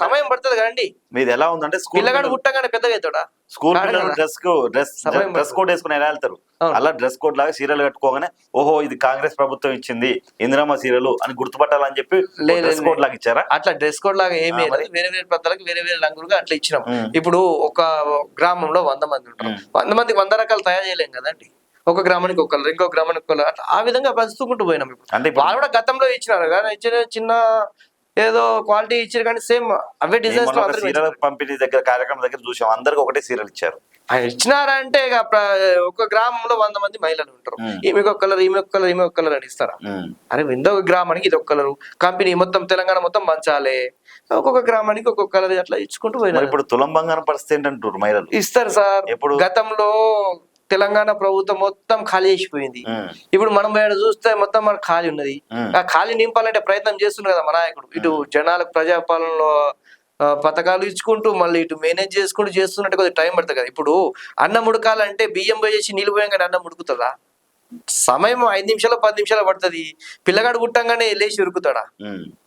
సమయం పడుతుంది కదండి. మీది ఎలా ఉందంటే పిల్లగాడు పుట్టగానే పెద్దగా అవుతాడా? స్కూల్ డ్రెస్ కోడ్ వేసుకుని ఎలా వెళ్తారు, అలా డ్రెస్ కోడ్ లాగా సీరియల్ కట్టుకోగానే ఓహో ఇది కాంగ్రెస్ ప్రభుత్వం ఇచ్చింది ఇందిరమ్మ సీరియల్ అని గుర్తుపట్టాలని చెప్పి డ్రెస్ కోడ్ లాగా ఇచ్చారా? అట్లా డ్రెస్ కోడ్ లాగా ఏమీ లేదు, వేరే వేరే ప్రాంతాలకు వేరే వేరే రంగులుగా అట్లా ఇచ్చినాం. ఇప్పుడు ఒక గ్రామంలో 100 మంది ఉంటారు, 100 మందికి 100 రకాలు తయారు చేయలేం కదండి. ఒక గ్రామానికి ఒక కలర్, ఇంకో గ్రామానికి ఒక కలర్, అట్లా ఆ విధంగా పంచుకుంటూ పోయినాం. ఇప్పుడు వాళ్ళు కూడా గతంలో ఇచ్చినారు కానీ ఇచ్చిన చిన్న ఏదో క్వాలిటీ ఇచ్చారు కానీ సేమ్ అవే డిజైన్స్. సీరియల్ పంపిణీ దగ్గర కార్యక్రమం దగ్గర చూసాం, అందరికి ఒకటే సీరియల్ ఇచ్చారు. ఇచ్చినారంటే ఇక ఒక గ్రామంలో 100 మంది మహిళలు ఉంటారు, ఈమె ఒక కలర్ ఈమె ఒక కలర్ ఈమె ఒక కలర్ అని ఇస్తారా? అరే ఇంకొక గ్రామానికి ఇది ఒక కలర్, కంపెనీ మొత్తం తెలంగాణ మొత్తం పంచాలి, ఒక్కొక్క గ్రామానికి ఒక్కొక్క కలర్ అట్లా ఇచ్చుకుంటూ పోయినారు. ఇప్పుడు తులం బంగారం పరిస్థితి ఏంటంటారు మహిళలు? ఇస్తారు సార్. గతంలో తెలంగాణ ప్రభుత్వం మొత్తం ఖాళీ చేసిపోయింది. ఇప్పుడు మనం చూస్తే మొత్తం మనకు ఖాళీ ఉన్నది. ఆ ఖాళీ నింపాలంటే ప్రయత్నం చేస్తున్నారు కదా మా నాయకుడు. ఇటు జనాలకు ప్రజాపాలనలో పథకాలు ఇచ్చుకుంటూ మళ్ళీ ఇటు మేనేజ్ చేసుకుంటూ చేస్తున్నట్టు కొద్దిగా టైం పడుతుంది కదా. ఇప్పుడు అన్నం ఉడకాలంటే బియ్యం పోయేసి నీళ్ళు పోయాక అన్నం ఉడుకుతుందా? సమయం 5 నిమిషాలు 10 నిమిషాలు పడుతుంది. పిల్లగాడు పుట్టంగానే లేచి ఉరుకుతాడా?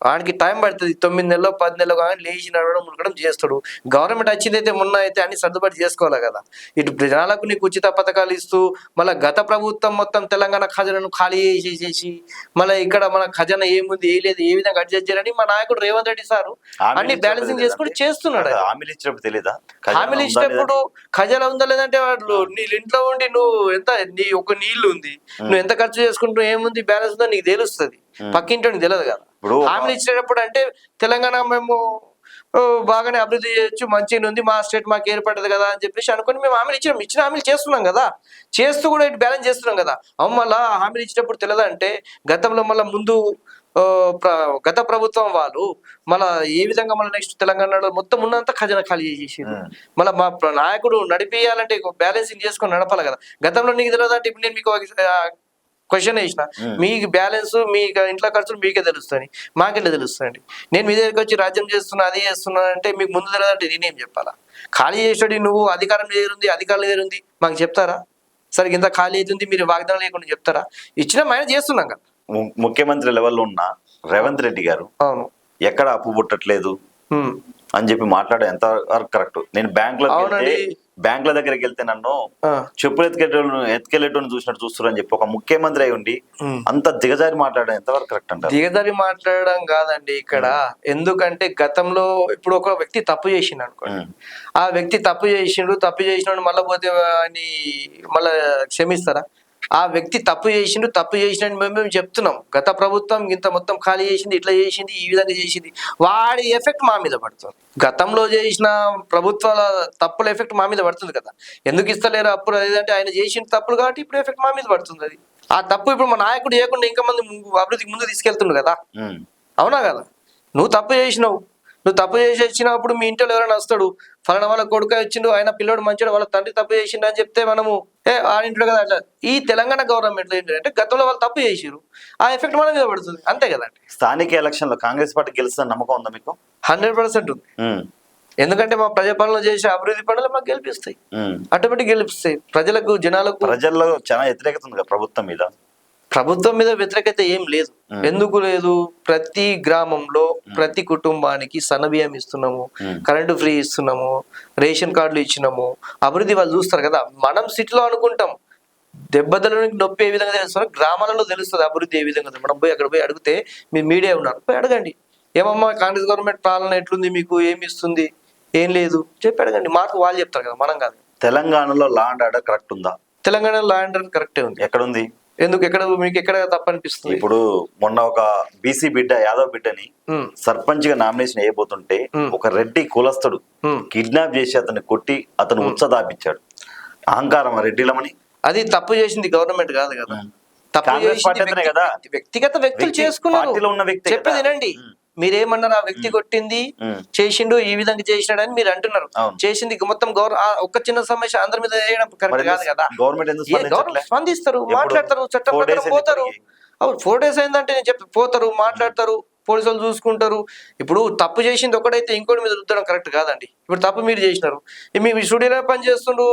వానికి టైం పడుతుంది. 9 నెలలో 10 నెలలో కానీ లేచి నడవడం ఉరకడం చేస్తాడు. గవర్నమెంట్ వచ్చిందైతే మొన్న అయితే అన్ని సర్దుబాటు చేసుకోవాలి కదా. ఇటు జనాలకు నీకు ఉచిత పథకాలు ఇస్తూ మళ్ళీ గత ప్రభుత్వం మొత్తం తెలంగాణ ఖజానాను ఖాళీ చేసేసి మళ్ళీ ఇక్కడ మన ఖజానా ఏముంది ఏ లేదు ఏ విధంగా అడ్జస్ట్ చేయాలని మా నాయకుడు రేవంత్ రెడ్డి సార్ అన్ని బ్యాలెన్సింగ్ చేసుకుంటూ చేస్తున్నాడు. హామీలు ఇచ్చినప్పుడు తెలీదా? హామీలు ఇచ్చినప్పుడు ఖజానా ఉందా లేదంటే వాళ్ళు నీ ఇంట్లో ఉండి నువ్వు ఎంత నీ ఒక నీళ్లు ఉంది నువ్వు ఎంత ఖర్చు చేసుకుంటున్నావు ఏముంది బ్యాలెన్స్ ఉందో నీకు తెలుస్తుంది, పక్కింటో నీకు తెలియదు కదా. హామీలు ఇచ్చేటప్పుడు అంటే తెలంగాణ మేము బాగానే అభివృద్ధి చేయొచ్చు, మంచిగా ఉంది, మా స్టేట్ మాకు ఏర్పడదు కదా అని చెప్పేసి అనుకుని మేము హామీలు ఇచ్చిన హామీలు చేస్తున్నాం కదా, చేస్తూ కూడా ఇటు బ్యాలెన్స్ చేస్తున్నాం కదా. మళ్ళా హామీలు ఇచ్చినప్పుడు తెలియదంటే గతంలో మళ్ళీ ముందు గత ప్రభుత్వం వాళ్ళు మళ్ళా ఏ విధంగా మళ్ళీ నెక్స్ట్ తెలంగాణలో మొత్తం ఉన్నంత ఖజానా ఖాళీ చేసేసారు. మళ్ళీ మా నాయకుడు నడిపియాలంటే బ్యాలెన్సింగ్ చేసుకొని నడపాలి కదా. గతంలో నీకు తెలియదంటే ఇప్పుడు నేను మీకు క్వశ్చన్ వేసిన, మీకు బ్యాలెన్స్ మీ ఇంట్లో ఖర్చులు మీకే తెలుస్తాయి, మాకెళ్ళే తెలుస్తాయండి. నేను మీ దగ్గరికి వచ్చి రాజ్యం చేస్తున్నా అది చేస్తున్నా అంటే మీకు ముందు తెలియదంటే నేనేం చెప్పాలా? ఖాళీ చేసాడు నువ్వు, అధికారం లేరుంది అధికారం లేరుంది మాకు చెప్తారా? సరే ఇంత ఖాళీ అవుతుంది మీరు వాగ్దానం లేకుండా చెప్తారా? ఇచ్చిన మైన చేస్తున్నాం కదా. ముఖ్యమంత్రి లెవెల్లో ఉన్న రేవంత్ రెడ్డి గారు అవును ఎక్కడ అప్పు పుట్టట్లేదు అని చెప్పి మాట్లాడే ఎంత కరెక్ట్? నేను బ్యాంకుల దగ్గరికి వెళ్తే నన్ను చెప్పులు ఎత్తుకెళ్ళేటోని చూసినట్టు చూస్తారు అని చెప్పి ఒక ముఖ్యమంత్రి అయి ఉండి అంత దిగజారి మాట్లాడడం ఎంతవరకు కరెక్ట్ అంటారు? దిగజారి మాట్లాడడం కాదండి ఇక్కడ. ఎందుకంటే గతంలో ఇప్పుడు ఒక వ్యక్తి తప్పు చేసిండు అనుకోండి, ఆ వ్యక్తి తప్పు చేసినాడు మళ్ళీ పోతే అని మళ్ళా క్షమిస్తారా? ఆ వ్యక్తి తప్పు చేసినట్టు మేము చెప్తున్నాం. గత ప్రభుత్వం ఇంత మొత్తం ఖాళీ చేసింది, ఇట్లా చేసింది, ఈ విధంగా చేసింది, వాడి ఎఫెక్ట్ మా మీద పడుతుంది. గతంలో చేసిన ప్రభుత్వాల తప్పుల ఎఫెక్ట్ మా మీద పడుతుంది కదా. ఎందుకు ఇస్తలేరు అప్పుడు అదేంటే ఆయన చేసిన తప్పులు కాబట్టి ఇప్పుడు ఎఫెక్ట్ మా మీద పడుతుంది. అది ఆ తప్పు ఇప్పుడు మా నాయకుడు చేయకుండా ఇంకా మంది అభివృద్ధికి ముందు తీసుకెళ్తుండు కదా, అవునా కదా? నువ్వు తప్పు చేసి వచ్చినప్పుడు మీ ఇంట్లో ఎవరైనా వస్తాడు, ఫలానా వాళ్ళ కొడుకు వచ్చిండు ఆయన పిల్లోడు మంచిడు వాళ్ళ తండ్రి తప్పు చేసిండు అని చెప్తే మనము ఆడింటాడు కదా. అట్లా ఈ తెలంగాణ గవర్నమెంట్ ఏంటంటే గతంలో వాళ్ళు తప్పు చేసిరు, ఆ ఎఫెక్ట్ మన మీద పడుతుంది అంతే కదండి. స్థానిక ఎలక్షన్ లో కాంగ్రెస్ పార్టీ గెలుస్తుందని నమ్మకం ఉందా మీకు? 100% ఉంది. ఎందుకంటే మా ప్రజాపాలన చేసే అభివృద్ధి పనులు మాకు గెలిపిస్తాయి, ఆటోమేటిక్ గెలిపిస్తాయి. ప్రజల్లో చాలా వ్యతిరేకత ఉంది ప్రభుత్వం మీద. ప్రభుత్వం మీద వ్యతిరేకత ఏం లేదు. ఎందుకు లేదు? ప్రతి గ్రామంలో ప్రతి కుటుంబానికి సన్నబియ్యం ఇస్తున్నాము, కరెంటు ఫ్రీ ఇస్తున్నాము, రేషన్ కార్డులు ఇచ్చినాము, అభివృద్ధి వాళ్ళు చూస్తారు కదా. మనం సిటీలో అనుకుంటాం దెబ్బతలోనికి నొప్పి ఏ విధంగా తెలుస్తున్నారు, గ్రామాలలో తెలుస్తుంది అభివృద్ధి ఏ విధంగా. మనం అక్కడ పోయి అడిగితే మీరు మీడియా ఉన్నారు, పోయి అడగండి, ఏమమ్మా కాంగ్రెస్ గవర్నమెంట్ పాలన ఎట్లుంది, మీకు ఏమి ఇస్తుంది, ఏం లేదు చెప్పి అడగండి. మాకు వాళ్ళు చెప్తారు కదా, మనం కాదు. తెలంగాణలో లా అండ్ ఆర్డర్ కరెక్ట్ ఉందా? తెలంగాణలో లా అండ్ ఆర్డర్ కరెక్టే ఉంది. ఎక్కడ ఉంది? ఎందుకు మీకు ఎక్కడ తప్పనిపిస్తుంది? ఇప్పుడు మొన్న ఒక బీసీ బిడ్డ యాదవ్ బిడ్డని సర్పంచ్ గా నామినేషన్ వేయబోతుంటే ఒక రెడ్డి కులస్తుడు కిడ్నాప్ చేసి అతన్ని కొట్టి అతను ఉత్సదాపించాడు. అహంకారం రెడ్డిలమని. అది తప్పు చేసింది గవర్నమెంట్ కాదు కదా, కాంగ్రెస్ పార్టీ కదా, వ్యక్తిగత వ్యక్తులు చేసుకున్నారు. చెప్పేది వినండి, మీరేమన్నారు, ఆ వ్యక్తి కొట్టింది చేసిండు ఈ విధంగా చేసినాడని మీరు అంటున్నారు. అవును. చేసింది మొత్తం ఒక్క చిన్న సమస్య అందరి మీద వేయడం మరి కరెక్ట్ కాదు కదా. గవర్నమెంట్ ఎందుకు గవర్నమెంట్ స్పందించట్లే? స్పందిస్తారు, ఎప్పుడు? మాట్లాడతారు, చట్టం 4 ప్రకారం days అయింది పోతారు. ఇప్పటికి. అవును, 4 days అయిందంటే నేను చెప్పి పోతారు, మాట్లాడతారు, పోలీసులు చూసుకుంటారు. ఇప్పుడు తప్పు చేసింది ఒకటైతే ఇంకోటి మీద రుద్దడం కరెక్ట్ కాదండి. ఇప్పుడు తప్పు మీరు చేసినారు, మీ స్టూడియోలో పని చేస్తుండ్రు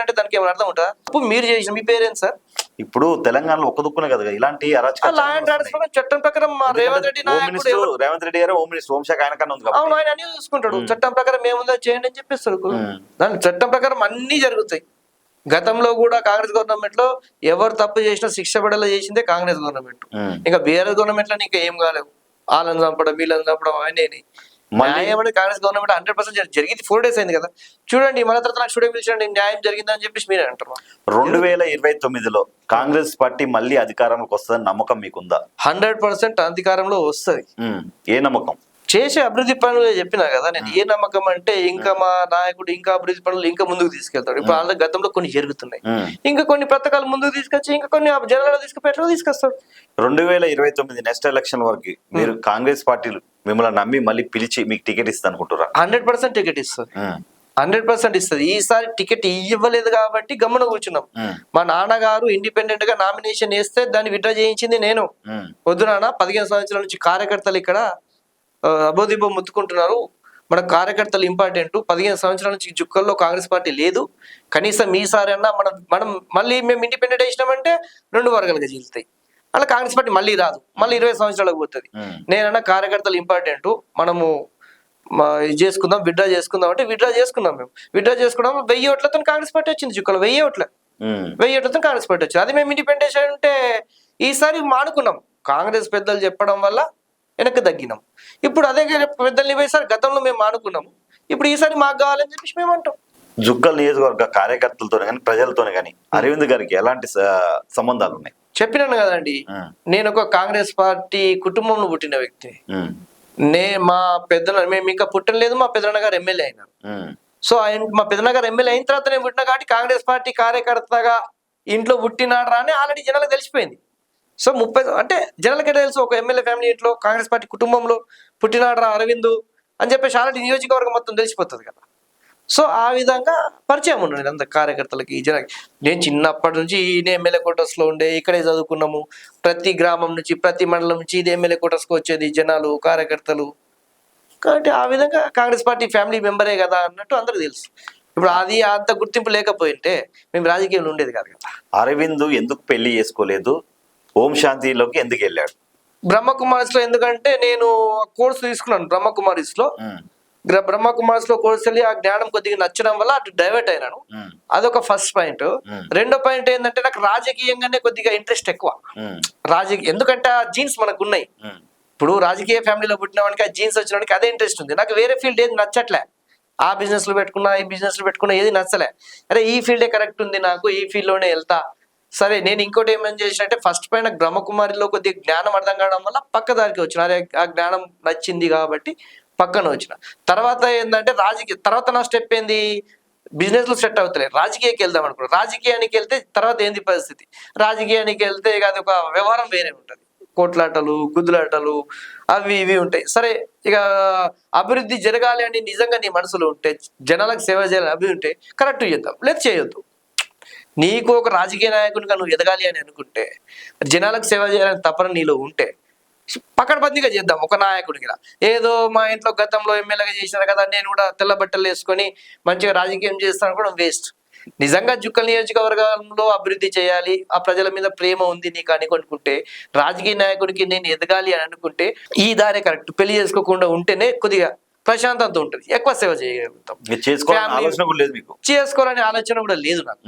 అంటే దానికి ఏమైనా అర్థం ఉంటుందా? తప్పు మీరు చేసిన మీ పేరెంట్స్ సార్. ఇప్పుడు తెలంగాణలో ఒక్క దుక్కునే కదా ఇలాంటి అరాచకాలు లా అండ్ ఆర్డర్ ప్రకారం చట్టం ప్రకారం మా రేవంత్ రెడ్డి హోమ్ నాయకుడు మినిస్టర్ ఎవరు- రేవంత్ రెడ్డి గారు హోమ్ మినిస్టర్ హోంశాఖ ఆయన కన్నా ఉంది అవును, కాబట్టి ఆయన అన్ని చూసుకుంటాడు. చట్టం ప్రకారం ఏముందో చేయండి అని చెప్పేస్తారు. దాని చట్టం ప్రకారం అన్ని జరుగుతాయి. గతంలో కూడా కాంగ్రెస్ గవర్నమెంట్ లో ఎవరు తప్పు చేసినా శిక్ష పడేలా చేసిందే కాంగ్రెస్ గవర్నమెంట్. ఇంకా బీఆర్ఎస్ గవర్నమెంట్ లో నీకు ఏం కాలేవు, వాళ్ళని చంపడం వీళ్ళని చంపడం అవన్నీ. న్యాయం అనేది కాంగ్రెస్ గవర్నమెంట్ 100% జరిగింది. 4 days అయింది కదా, చూడండి. మన తర్వాత నాకు స్టూడియో పిలిచండి, న్యాయం జరిగిందని చెప్పేసి మీరే అంటారు. 2029లో కాంగ్రెస్ పార్టీ మళ్ళీ అధికారంలోకి వస్తుందని నమ్మకం మీకుందా? 100% అధికారంలో వస్తుంది. ఏ నమ్మకం? చేసే అభివృద్ధి పనులు చెప్పినా కదా నేను. ఏ నమ్మకం అంటే ఇంకా మా నాయకుడు ఇంకా అభివృద్ధి పనులు ఇంకా ముందుకు తీసుకెళ్తాడు. ఇప్పుడు వాళ్ళ గతంలో కొన్ని జరుగుతున్నాయి, ఇంకా కొన్ని పథకాలు ముందుకు తీసుకొచ్చి ఇంకా కొన్ని జనాలలో తీసుకొస్తాడు. 2029 నెక్స్ట్ ఎలక్షన్ వరకు మీరు కాంగ్రెస్ పార్టీలు మిమ్మల్ని నమ్మి మళ్ళీ పిలిచి మీకు టికెట్ ఇస్తా అనుకుంటారా? 100% టికెట్ ఇస్తుంది, 100% ఇస్తుంది. ఈసారి టికెట్ ఇవ్వలేదు కాబట్టి గమ్మున కూర్చున్నాం. మా నాన్నగారు ఇండిపెండెంట్ గా నామినేషన్ వేస్తే దాన్ని విడ్డ్రా చేయించింది నేను. వద్దు నాన్న, 15 సంవత్సరాల నుంచి కార్యకర్తలు ఇక్కడ అబోదిబో ముత్తుకుంటున్నారు, మన కార్యకర్తలు ఇంపార్టెంట్. 15 సంవత్సరాల నుంచి జుక్కల్లో కాంగ్రెస్ పార్టీ లేదు, కనీసం ఈసారి అన్నా మనం మళ్ళీ మేము ఇండిపెండెంట్ వేసినామంటే 2 వర్గాలుగా చీలుతాయి. అలా కాంగ్రెస్ పార్టీ మళ్ళీ రాదు, మళ్ళీ 20 సంవత్సరాలకు పోతుంది. నేనన్నా కార్యకర్తలు ఇంపార్టెంట్, మనము ఇది చేసుకుందాం, విడ్డ్రా చేసుకుందాం అంటే విడ్డ్రా చేసుకున్నాం. మేము విడ్డ్రా చేసుకున్నాం, 1000 ఓట్లతో కాంగ్రెస్ పార్టీ వచ్చింది. చుక్కలు 1000 ఓట్లతో కాంగ్రెస్ పార్టీ వచ్చింది. అది మేము ఇండిపెండెన్స్ అంటే ఈసారి మానుకున్నాం. కాంగ్రెస్ పెద్దలు చెప్పడం వల్ల వెనక్కి తగ్గినాం. ఇప్పుడు అదే పెద్దల్ని పోయేసారి గతంలో మేము మానుకున్నాము, ఇప్పుడు ఈసారి మాకు కావాలని చెప్పేసి మేము అంటాం. జుక్కల్ నియోజకవర్గ కార్యకర్తలతోనే కానీ ప్రజలతోనే కానీ అరవింద్ గారికి ఎలాంటి సంబంధాలు ఉన్నాయి? చెప్పినాను కదండి, నేను ఒక కాంగ్రెస్ పార్టీ కుటుంబంలో పుట్టిన వ్యక్తి. మా మేము ఇంకా పుట్టలేదు, మా పెద్దనాన్న గారు ఎమ్మెల్యే అయినారు. సో మా పెద్దనాన్న గారు ఎమ్మెల్యే అయిన తర్వాత నేను పుట్టిన కాబట్టి కాంగ్రెస్ పార్టీ కార్యకర్తగా ఇంట్లో పుట్టినాడు అని ఆల్రెడీ జనాలకు తెలిసిపోయింది. సో 30 అంటే జనాలకే తెలుసు, ఒక ఎమ్మెల్యే ఫ్యామిలీ ఇంట్లో కాంగ్రెస్ పార్టీ కుటుంబంలో పుట్టినాడు అరవింద్ అని చెప్పేసి ఆల్రెడీ నియోజకవర్గం మొత్తం తెలిసిపోతుంది కదా. సో ఆ విధంగా పరిచయం ఉన్నాడు అంత కార్యకర్తలకి, జనాలకి. నేను చిన్నప్పటి నుంచి ఈయన ఎమ్మెల్యే క్వార్టర్స్ లో ఉండే, ఇక్కడే చదువుకున్నాము. ప్రతి గ్రామం నుంచి ప్రతి మండలం నుంచి ఇది ఎమ్మెల్యే క్వార్టర్స్కి వచ్చేది జనాలు, కార్యకర్తలు. కాబట్టి ఆ విధంగా కాంగ్రెస్ పార్టీ ఫ్యామిలీ మెంబరే కదా అన్నట్టు అందరికి తెలుసు. ఇప్పుడు అది అంత గుర్తింపు లేకపోయింటే మేము రాజకీయంలో ఉండేది కాదు కదా. అరవింద్ ఎందుకు పెళ్లి చేసుకోలేదు, ఓం శాంతిలోకి ఎందుకు వెళ్ళాడు? బ్రహ్మకుమారిస్ లో ఎందుకంటే నేను కోర్సు తీసుకున్నాను బ్రహ్మకుమారిస్ లో. బ్రహ్మకుమారిస్ లో కోర్సు వెళ్ళి ఆ జ్ఞానం కొద్దిగా నచ్చడం వల్ల అటు డైవర్ట్ అయినాను. అదొక ఫస్ట్ పాయింట్. రెండో పాయింట్ ఏంటంటే నాకు రాజకీయంగానే కొద్దిగా ఇంట్రెస్ట్ ఎక్కువ. ఎందుకంటే ఆ జీన్స్ మనకు ఉన్నాయి. ఇప్పుడు రాజకీయ ఫ్యామిలీలో పుట్టిన వాడికి ఆ జీన్స్ వచ్చిన వాడికి అదే ఇంట్రెస్ట్ ఉంది. నాకు వేరే ఫీల్డ్ ఏది నచ్చట్లే. ఆ బిజినెస్ లో పెట్టుకున్నా, ఈ బిజినెస్ లో పెట్టుకున్నా ఏది నచ్చలే. అరే ఈ ఫీల్డే కరెక్ట్ ఉంది నాకు, ఈ ఫీల్డ్ లోనే వెళ్తా. సరే నేను ఇంకోటి ఏమని చేసినట్టే ఫస్ట్ పైన బ్రహ్మకుమారిలో కొద్దిగా జ్ఞానం అర్థం కావడం వల్ల పక్క దారికి వచ్చిన. అరే ఆ జ్ఞానం నచ్చింది కాబట్టి పక్కన వచ్చిన. తర్వాత ఏంటంటే తర్వాత నా స్టెప్ ఏంది, బిజినెస్ లో సెట్ అవుతలేదు, రాజకీయానికి వెళ్దాం అనుకున్నాను. రాజకీయానికి వెళ్తే తర్వాత ఏంది పరిస్థితి, రాజకీయానికి వెళ్తే ఇక అది ఒక వ్యవహారం వేరే ఉంటుంది. కోట్లాటలు, గుద్దులాటలు అవి ఇవి ఉంటాయి. సరే ఇక అభివృద్ధి జరగాలి అని నిజంగా నీ మనసులో ఉంటే, జనాలకు సేవ చేయాలని అభివృద్ధి ఉంటే కరెక్ట్ చేద్దాం, లేదు చేయొద్దు. నీకు ఒక రాజకీయ నాయకునిగా నువ్వు ఎదగాలి అని అనుకుంటే, జనాలకు సేవ చేయాలని తపన నీలో ఉంటే పకడ్బందీగా చేద్దాం ఒక నాయకుడిగా. ఏదో మా ఇంట్లో గతంలో ఎమ్మెల్యేగా చేసినారు కదా నేను కూడా తెల్ల బట్టలు వేసుకొని మంచిగా రాజకీయం చేస్తాను కూడా వేస్ట్. నిజంగా జుక్కల్ నియోజకవర్గంలో అభివృద్ధి చేయాలి, ఆ ప్రజల మీద ప్రేమ ఉంది నీకు అని అనుకుంటే, రాజకీయ నాయకుడికి నేను ఎదగాలి అని అనుకుంటే ఈ దారే కరెక్ట్. పెళ్లి చేసుకోకుండా ఉంటేనే కొద్దిగా ప్రశాంతత ఉంటుంది, ఎక్కువ సేవ చేయగలుగుతాం. చేసుకోవాలనే ఆలోచన కూడా లేదు నాకు.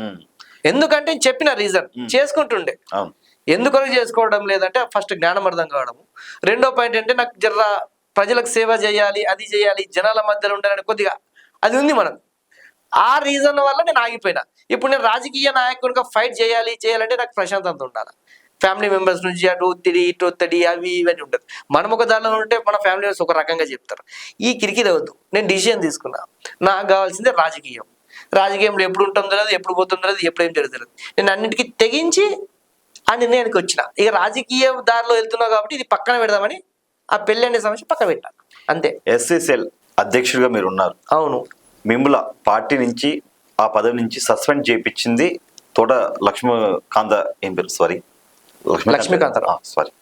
ఎందుకంటే చెప్పిన రీజన్ చేసుకుంటుండే. ఎందుకు చేసుకోవడం లేదంటే ఫస్ట్ జ్ఞానం అర్థం కావడము. రెండో పాయింట్ అంటే నాకు జర ప్రజలకు సేవ చేయాలి, అది చేయాలి, జనాల మధ్యలో ఉండాలని కొద్దిగా అది ఉంది మనకు. ఆ రీజన్ వల్ల నేను ఆగిపోయినా. ఇప్పుడు నేను రాజకీయ నాయకునిగా ఫైట్ చేయాలంటే నాకు ప్రశాంతత ఉండాలి. ఫ్యామిలీ మెంబర్స్ నుంచి అటు ఒత్తిడి ఇటు ఒత్తిడి అవి ఇవన్నీ ఉంటుంది. మనం ఒక దానిలో ఉంటే మన ఫ్యామిలీ మెంబర్స్ ఒక రకంగా చెప్తారు. ఈ కిరికిరి వద్దు, నేను డిసిజన్ తీసుకున్నా. నాకు కావాల్సిందే రాజకీయం. రాజకీయంలో ఎప్పుడు ఉంటుందో తెలియదు, ఎప్పుడు పోతుందో తెలియదు, ఎప్పుడు ఏం జరుగుతుంది. నేను అన్నింటికి తెగించి ఆ నిర్ణయానికి వచ్చిన. ఇక రాజకీయ దారిలో వెళ్తున్నా కాబట్టి ఇది పక్కన పెడదామని ఆ పెళ్లి అనే సమస్య పక్క పెట్టాలి అంతే. ఎస్సీసీఎల్ అధ్యక్షుడిగా మీరు ఉన్నారు. అవును. మిమ్మల్ని పార్టీ నుంచి ఆ పదవి నుంచి సస్పెండ్ చేయించింది తోట లక్ష్మీకాంత ఏం పేరు sorry Lakshmikantha Rao. Sorry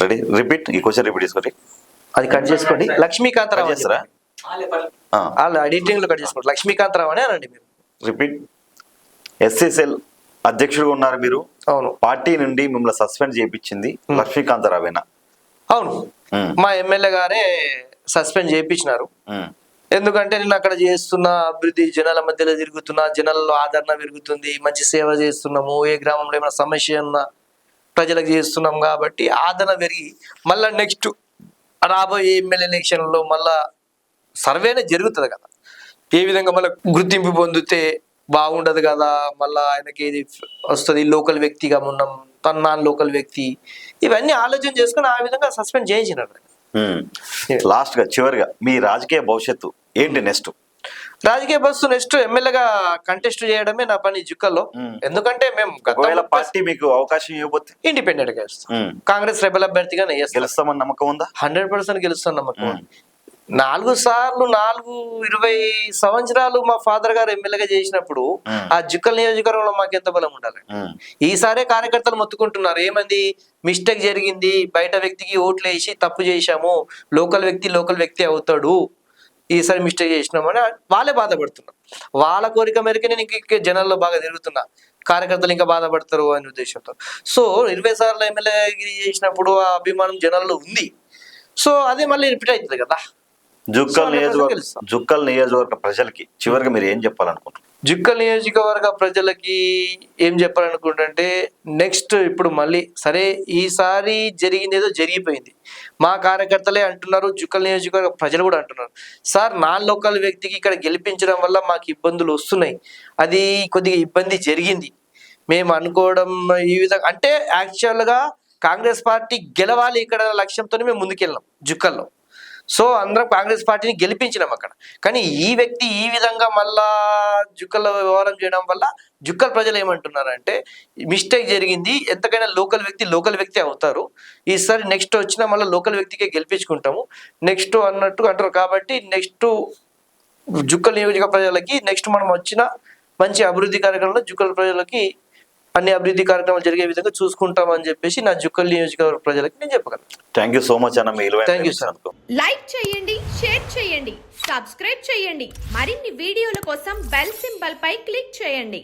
ready repeat ఈ క్వశ్చన్ రిపీట్ చేసుకోండి. అది కట్ చేసుకోండి. లక్ష్మీకాంతరావు అని చేస్తారా? వాళ్ళ ఎడిటింగ్ లో కట్ చేసుకోండి. లక్ష్మీకాంతరావు అని అనండి మీరు. రిపీట్. ఎస్సీసీఎల్ అధ్యక్షుడిగా ఉన్నారు మీరు. అవును. పార్టీ నుండి మిమ్మల్ని సస్పెండ్ చేయించింది లక్ష్మీకాంతరావేనా? అవును. మా ఎమ్మెల్యే గారే సస్పెండ్ చేయించినారు. ఎందుకంటే నేను అక్కడ చేస్తున్న అభివృద్ధి, జనాల మధ్యలో తిరుగుతున్నా, జనాలలో ఆదరణ పెరుగుతుంది, మంచి సేవ చేస్తున్నాము, ఏ గ్రామంలో ఏమైనా సమస్య ఉన్నా ప్రజలకు చేస్తున్నాం కాబట్టి ఆదరణ పెరిగి మళ్ళా నెక్స్ట్ రాబోయే ఎమ్మెల్యే ఎలక్షన్లో మళ్ళా సర్వేనే జరుగుతుంది కదా, ఏ విధంగా మళ్ళీ గుర్తింపు పొందితే బాగుండదు కదా, మళ్ళా ఆయనకి ఏది వస్తుంది, లోకల్ వ్యక్తిగా ఉన్నాం, తన నాన్ లోకల్ వ్యక్తి, ఇవన్నీ ఆలోచన చేసుకుని ఆ విధంగా సస్పెండ్ చేయించినారు. లాస్ట్ గా చివరిగా మీ రాజకీయ భవిష్యత్తు ఏంటి? నెక్స్ట్ రాజకీయ బస్సు నెక్స్ట్ ఎమ్మెల్యేగా కంటెస్ట్ చేయడమే నా పని జుక్కల్లో. ఎందుకంటే మేము ఒకవేళ పార్టీ మీకు అవకాశం ఇవ్వబోతే ఇండిపెండెంట్ గా వేస్తాం. కాంగ్రెస్ రెబల్ అభ్యర్థిగా గెలుస్తామని నమ్మకం ఉందా? 100% గెలుస్తాం నమ్మకం. 4 సార్లు 20 సంవత్సరాలు మా ఫాదర్ గారు ఎమ్మెల్యేగా చేసినప్పుడు ఆ జుక్కల్ నియోజకవర్గంలో మాకు ఎంత బలం ఉండాలి. ఈసారే కార్యకర్తలు మొత్తుకుంటున్నారు, ఏమంది మిస్టేక్ జరిగింది, బయట వ్యక్తికి ఓట్లు వేసి తప్పు చేశాము, లోకల్ వ్యక్తి అవుతాడు, ఈసారి మిస్టేక్ చేసినామని వాళ్ళే బాధపడుతున్నారు. వాళ్ళ కోరిక మేరకే నేను ఇంక జనాల్లో బాగా తిరుగుతున్నా, కార్యకర్తలు ఇంకా బాధపడతారు అనే ఉద్దేశంతో. సో 20 సార్లు ఎమ్మెల్యేగిరి చేసినప్పుడు ఆ అభిమానం జనాల్లో ఉంది. సో అదే మళ్ళీ రిపీట్ అవుతుంది కదా. జుక్కల్ నియోజకవర్గ ప్రజలకి చివరిగా మీరు ఏం చెప్పాలనుకుంటున్నారు? జుక్కల్ నియోజకవర్గ ప్రజలకి ఏం చెప్పాలనుకుంటుంటే, నెక్స్ట్ ఇప్పుడు మళ్ళీ సరే ఈసారి జరిగింది ఏదో జరిగిపోయింది, మా కార్యకర్తలే అంటున్నారు, జుక్కల్ నియోజకవర్గ ప్రజలు కూడా అంటున్నారు, సార్ నాన్ లోకల్ వ్యక్తికి ఇక్కడ గెలిపించడం వల్ల మాకు ఇబ్బందులు వస్తున్నాయి, అది కొద్దిగా ఇబ్బంది జరిగింది, మేము అనుకోవడం ఈ విధంగా అంటే యాక్చువల్గా కాంగ్రెస్ పార్టీ గెలవాలి ఇక్కడ లక్ష్యంతోనే మేము ముందుకెళ్ళినాం జుక్కల్లో. సో అందరం కాంగ్రెస్ పార్టీని గెలిపించినాం అక్కడ. కానీ ఈ వ్యక్తి ఈ విధంగా మళ్ళా జుక్కల్లో వ్యవహారం చేయడం వల్ల జుక్కల్ ప్రజలు ఏమంటున్నారంటే, మిస్టేక్ జరిగింది, ఎంతకైనా లోకల్ వ్యక్తి అవుతారు, ఈసారి నెక్స్ట్ వచ్చినా మళ్ళీ లోకల్ వ్యక్తికే గెలిపించుకుంటాము నెక్స్ట్ అన్నట్టు అంటారు. కాబట్టి నెక్స్ట్ జుక్కల్ నియోజక ప్రజలకి నెక్స్ట్ మనం వచ్చిన మంచి అభివృద్ధి కార్యక్రమంలో జుక్కల్ ప్రజలకి అన్ని అభివృద్ధి కార్యక్రమాలు జరిగే విధంగా చూసుకుంటామని చెప్పేసి నా జుక్కల్ నియోజకవర్గ ప్రజలకి నేను చెప్పగలను. థ్యాంక్ యూ సో మచ్ అన్న. Thank you sir. లైక్ చేయండి, షేర్ చేయండి, సబ్స్క్రైబ్ చేయండి. మరిన్ని వీడియోల కోసం బెల్ సింబల్ పై క్లిక్ చేయండి.